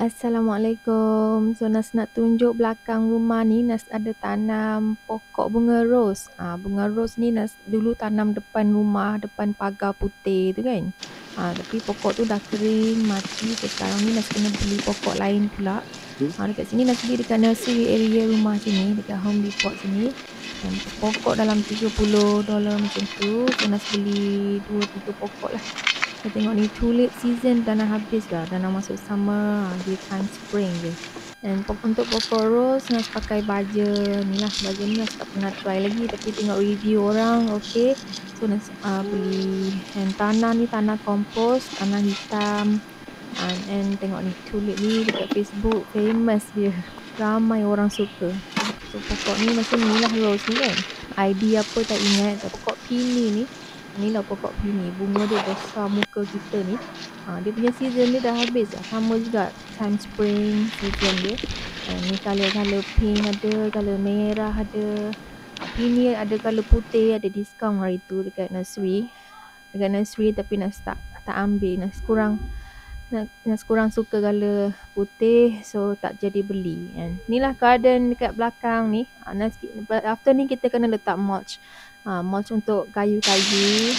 Assalamualaikum. So Nas nak tunjuk belakang rumah ni, Nas ada tanam pokok bunga ros. Bunga ros ni Nas dulu tanam depan rumah, depan pagar putih tu kan. Tapi pokok tu dah kering, mati. So sekarang ni Nas kena beli pokok lain pula. Dekat sini Nas beli dekat nursery area rumah sini, dekat Home Depot sini. Dan pokok dalam $30 macam tu. So Nas beli 2-3 pokok lah. Kita tengok ni tulip season dah nak habis dah. Dah nak masuk summer. Dia time spring je. Dan untuk pokok rose Nas pakai baja ni lah. Baja ni Nas tak pernah try lagi. Tapi tengok review orang okay. So Nas beli. Dan tanah ni tanah kompos, tanah hitam. And tengok ni tulip ni dekat Facebook famous dia. Ramai orang suka. So pokok ni macam ni lah rose ni kan. ID apa tak ingat. Pokok pini ni. Inilah pokok pini. Bunga dia besar muka kita ni. Dia punya season dia dah habis dah. Sama juga time spring season dia. Ni colour pink ada, colour merah ada. Pini ada colour putih, ada diskaun hari tu dekat nursery. Dekat nursery tapi Nas tak ambil. Nas kurang suka colour putih, so tak jadi beli. And inilah garden dekat belakang ni. After ni kita kena letak mulch. Mulch untuk kayu-kayu,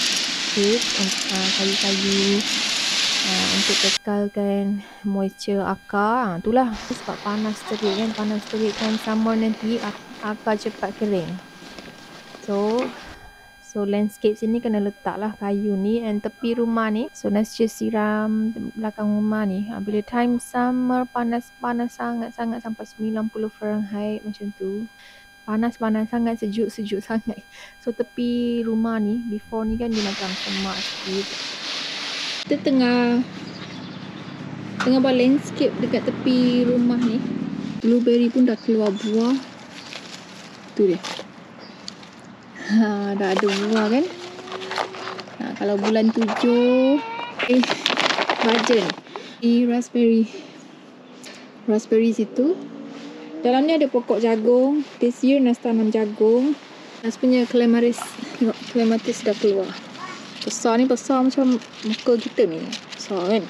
kayu-kayu untuk kekalkan moisture akar. Itulah sebab panas terik kan summer nanti akar cepat kering. So landscape sini kena letak lah kayu ni. And tepi rumah ni, so Nas just siram belakang rumah ni. Bila time summer panas sangat-sangat sampai 90 Fahrenheit macam tu. Panas sangat, sejuk sangat. So tepi rumah ni, before ni kan dia macam semak sikit. Kita tengah buat landscape dekat tepi rumah ni. Blueberry pun dah keluar buah. Tu dia. Dah ada buah kan. Kalau bulan 7 baja ni raspberry situ. Dalam ni ada pokok jagung. This year Nas tanam jagung. Nas punya clematis dah keluar. Besar macam muka kita ni. Besar kan.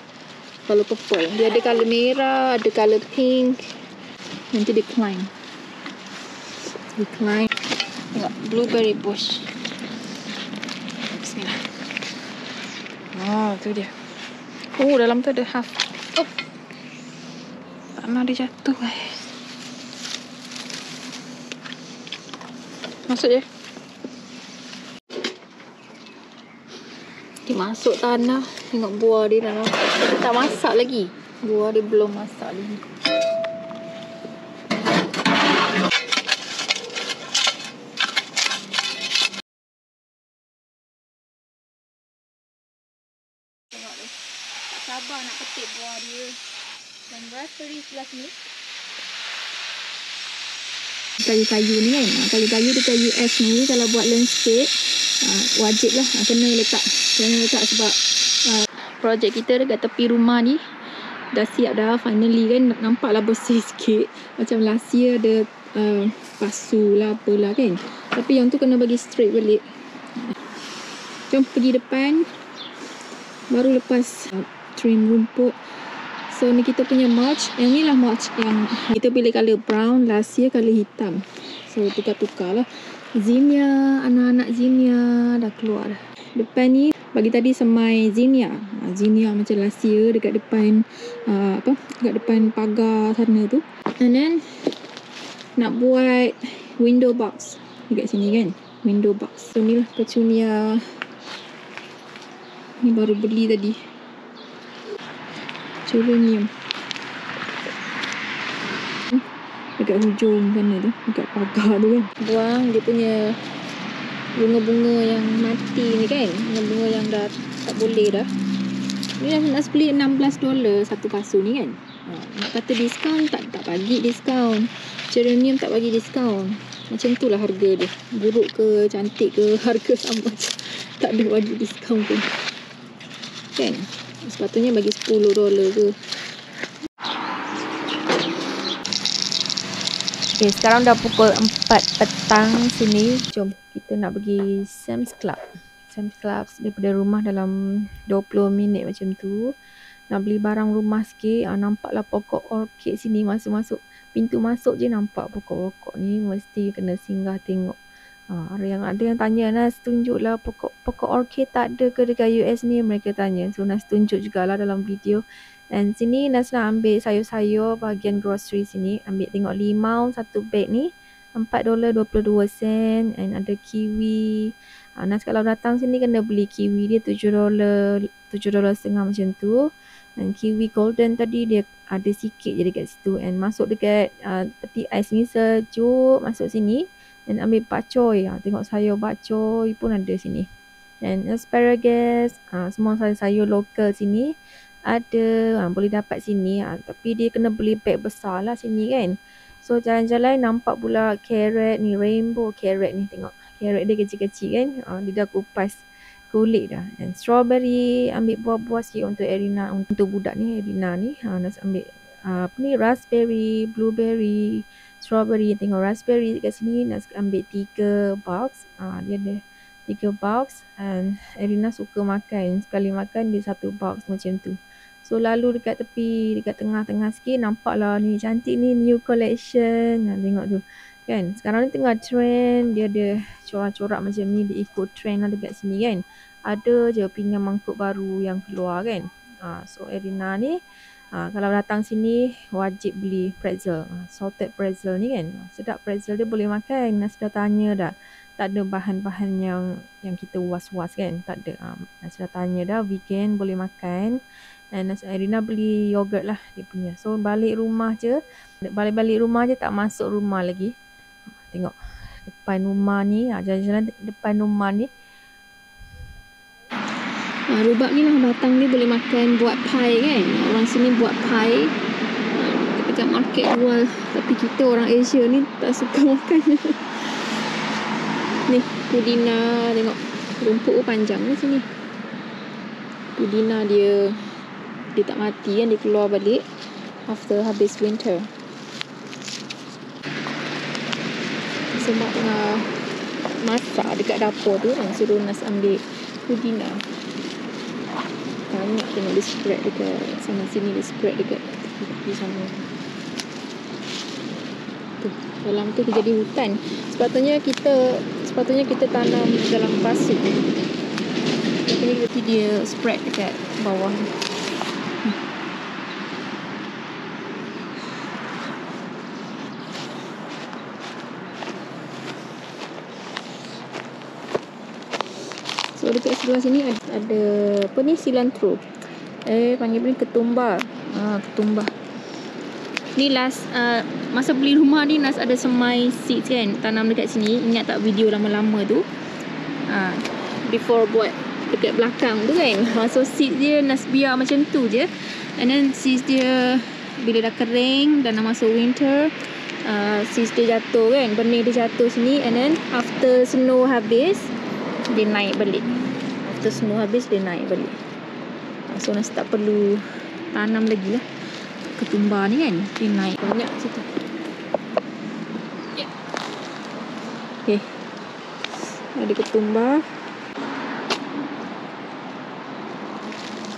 Kalau purple. Dia ada colour merah, ada colour pink. Nanti decline. Tengok blueberry bush. Bismillah. Tu dia. Dalam tu ada half. Tanah dia jatuh guys. Masuk je. Dia masuk tanah. Tengok buah dia dah nampak. Dia tak masak lagi. Buah dia belum masak lagi. Tengok dia. Tak sabar nak petik buah dia. Dan raspberry sebelah sini. Kayu-kayu ni kan. Kayu-kayu dekat US ni kalau buat landscape wajib lah kena letak sebab projek kita dekat tepi rumah ni dah siap dah finally kan. Nampaklah bersih sikit. Macam last year ada pasu lah apalah kan. Tapi yang tu kena bagi straight balik. Jom pergi depan. Baru lepas trim rumput. So ni kita punya mulch. Yang ni lah mulch yang kita pilih colour brown. Last year colour hitam. So tukar-tukar lah. Zinnia, anak-anak zinnia dah keluar dah. Depan ni bagi tadi semai zinnia. Zinnia macam last year dekat depan dekat depan pagar sana tu. And then nak buat window box dekat sini kan. Window box. So ni lah petunia. Ni baru beli tadi. Geranium. Dekat hujung sana tu, dekat pagar tu kan. Buang dia punya bunga-bunga yang mati ni kan. Bunga-bunga yang dah tak boleh dah. Ni nak beli $16 satu pasu ni kan. Nak kata diskaun tak bagi diskaun. Geranium tak bagi diskaun. Macam tu lah harga dia. Buruk ke cantik ke harga sama je. Tak ada bagi diskaun pun. Kan? Sepatutnya bagi $10 ke. Okay, sekarang dah pukul 4 petang sini. Jom kita nak pergi Sam's Club. Sam's Club daripada rumah dalam 20 minit macam tu. nak beli barang rumah sikit, nampaklah pokok orkid sini. Masuk-masuk pintu masuk je nampak pokok-pokok ni, mesti kena singgah tengok. Ada yang tanya, Nas tunjuklah pokok orkid tak ada ke dekat US ni, mereka tanya. So Nas tunjuk jugalah dalam video. Dan sini Nas nak ambil sayur-sayur bahagian grocery sini. Ambil tengok limau satu beg ni $4.22, and ada kiwi. Nas kalau datang sini kena beli kiwi dia $7.5 macam tu. Dan kiwi golden tadi dia ada sikit je dekat situ, and masuk dekat peti ais ni sejuk, masuk sini dan ambil bakcoy. Tengok sayur bakcoy pun ada sini. Dan asparagus, semua sayur lokal sini ada, boleh dapat sini. Tapi dia kena beli beg besar lah sini kan. So jalan-jalan nampak pula carrot ni, rainbow carrot ni, tengok carrot dia kecil-kecil kan. Dia dah kupas kulit dah. And strawberry, ambil buah-buah sikit untuk Erina, untuk budak ni Erina ni. Nak ambil apa ni, raspberry, blueberry, strawberry. Tengok raspberry dekat sini nak ambil 3 box. Dia ada 3 box, and Erina suka makan, sekali makan dia 1 box macam tu. So lalu dekat tepi, dekat tengah-tengah sikit, nampaklah ni cantik ni, new collection. Tengok tu kan, sekarang ni tengah trend, dia ada corak-corak macam ni, dia ikut trend lah dekat sini kan. Ada je pinggan mangkuk baru yang keluar kan. So Erina ni kalau datang sini wajib beli pretzel, salted pretzel ni kan. Sedap pretzel dia, boleh makan. Nas dah tanya dah, tak ada bahan-bahan yang kita was-was kan, tak ada. Nas dah tanya dah, vegan, boleh makan. Dan Erina beli yogurt lah dia punya. So balik rumah je tak masuk rumah lagi. Tengok depan rumah ni, jalan-jalan depan rumah ni. Rubak ni lah, batang ni boleh makan, buat pie kan. Orang sini buat pie dekat market jual. Tapi kita orang Asia ni tak suka makan. Ni pudina, tengok rumput pun panjang ni sini. Pudina dia tak mati kan, dia keluar balik after habis winter. Sebab masak dekat dapur tu kan, suruh Nas ambil pudina. Banyak tengok dia spread dekat sana sini, dia spread dekat di sana. Tu, dalam tu dia jadi hutan. Sepatutnya kita tanam dalam pasir. Tapi dia spread dekat bawah. So dekat sebelah sini ada apa ni, cilantro. Panggil ni ketumbar. Ketumbar. Ni last masa beli rumah ni Nas ada semai seeds kan, tanam dekat sini. Ingat tak video lama-lama tu? Before buat dekat belakang tu kan. So seeds dia Nas biar macam tu je. And then seeds dia bila dah kering dan dah masuk winter, seeds dia jatuh kan, benih dia jatuh sini. And then after snow habis, dia naik balik. After snow habis, dia naik balik. So Nas tak perlu tanam lagi lah ketumbar ni kan. Dia naik banyak situ. Okay, ada ketumbar.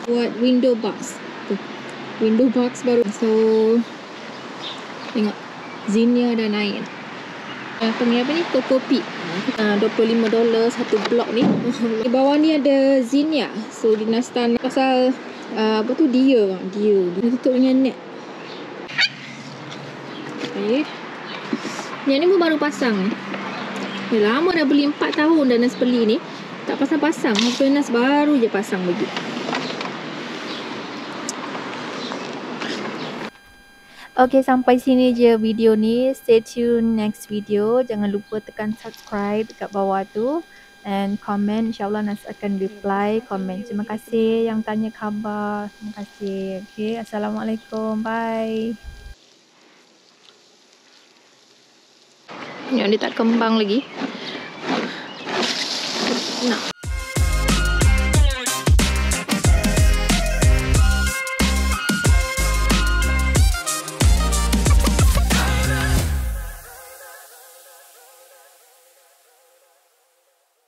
Buat window box. Window box baru. So tengok, zinnia dah naik. Apa ni kokopit, $25 satu blok ni. Di bawah ni ada zinnia. So di Nas tanam pasal apa tu, dia tutup dengan net. Okay, yang ni pun baru pasang ni. Lama dah beli, 4 tahun dah Nas beli ni, tak pasang-pasang. Husband Nas baru je pasang lagi. Okay, sampai sini je video ni. Stay tune next video. Jangan lupa tekan subscribe dekat bawah tu. And comment. InsyaAllah Nas akan reply comment. Terima kasih yang tanya khabar. Terima kasih. Okay, Assalamualaikum. Bye. Yang dia tak kembang lagi. Nak